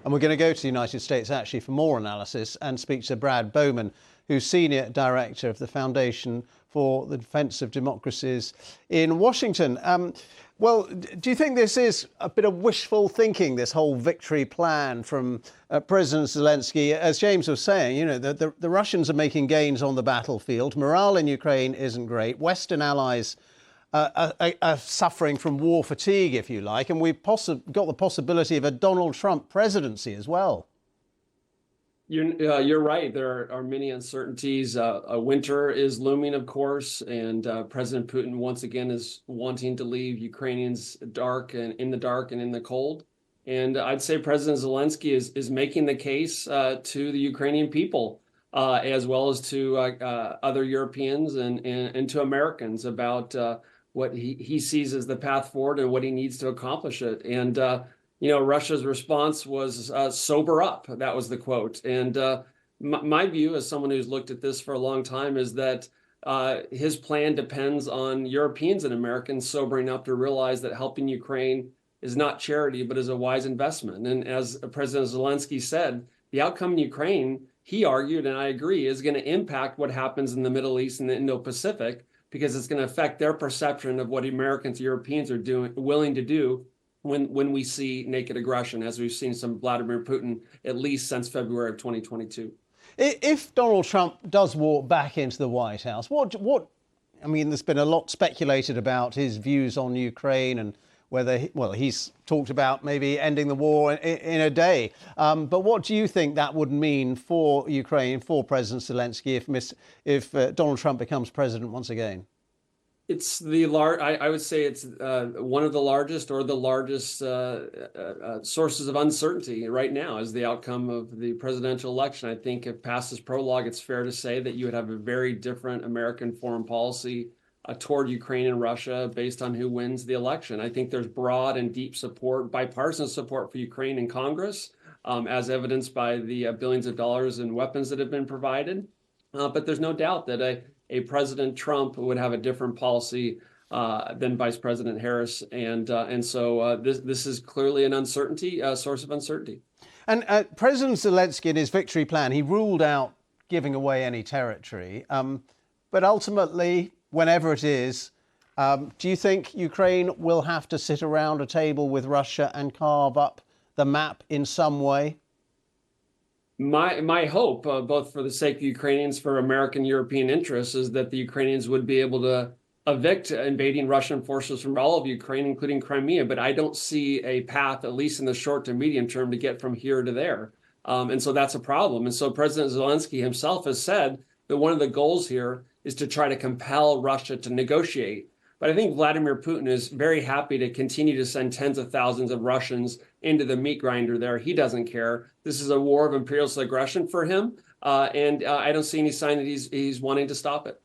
And we're going to go to the United States actually for more analysis and speak to Brad Bowman, who's Senior Director of the Foundation for the Defense of Democracies in Washington. Well, do you think this is a bit of wishful thinking, this whole victory plan from President Zelenskyy? As James was saying, you know, the Russians are making gains on the battlefield. Morale in Ukraine isn't great. Western allies are suffering from war fatigue, if you like, and we've got the possibility of a Donald Trump presidency as well. You're right. There are many uncertainties. A winter is looming, of course, and President Putin once again is wanting to leave Ukrainians dark and in the cold. And I'd say President Zelenskyy is making the case to the Ukrainian people, as well as to other Europeans and to Americans about what he sees as the path forward and what he needs to accomplish it. And Russia's response was sober up. That was the quote. And my view, as someone who's looked at this for a long time, is that his plan depends on Europeans and Americans sobering up to realize that helping Ukraine is not charity, but is a wise investment. And as President Zelenskyy said, the outcome in Ukraine, he argued, and I agree, is going to impact what happens in the Middle East and the Indo-Pacific, because it's going to affect their perception of what Americans, Europeans are willing to do when we see naked aggression, as we've seen some Vladimir Putin, at least since February of 2022. If Donald Trump does walk back into the White House, I mean, there's been a lot speculated about his views on Ukraine and whether, he's talked about maybe ending the war in a day. But what do you think that would mean for Ukraine, for President Zelenskyy, if Donald Trump becomes president once again? It's I would say it's one of the largest or the largest sources of uncertainty right now is the outcome of the presidential election. I think if past this prologue, it's fair to say that you would have a very different American foreign policy toward Ukraine and Russia based on who wins the election. I think there's broad and deep support, bipartisan support for Ukraine in Congress, as evidenced by the billions of dollars in weapons that have been provided. But there's no doubt that a President Trump would have a different policy than Vice President Harris, and so this is clearly an source of uncertainty. And President Zelenskyy, in his victory plan, he ruled out giving away any territory, but ultimately, whenever it is, do you think Ukraine will have to sit around a table with Russia and carve up the map in some way? My hope, both for the sake of Ukrainians, for American European interests, is that the Ukrainians would be able to evict invading Russian forces from all of Ukraine, including Crimea. But I don't see a path, at least in the short to medium term, to get from here to there. And so that's a problem. And so President Zelenskyy himself has said that one of the goals here is to try to compel Russia to negotiate. But I think Vladimir Putin is very happy to continue to send tens of thousands of Russians into the meat grinder there. He doesn't care. This is a war of imperialist aggression for him. And I don't see any sign that he's wanting to stop it.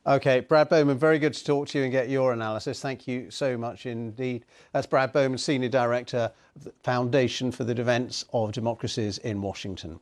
OK, Brad Bowman, very good to talk to you and get your analysis. Thank you so much indeed. That's Brad Bowman, Senior Director of the Foundation for the Defense of Democracies in Washington.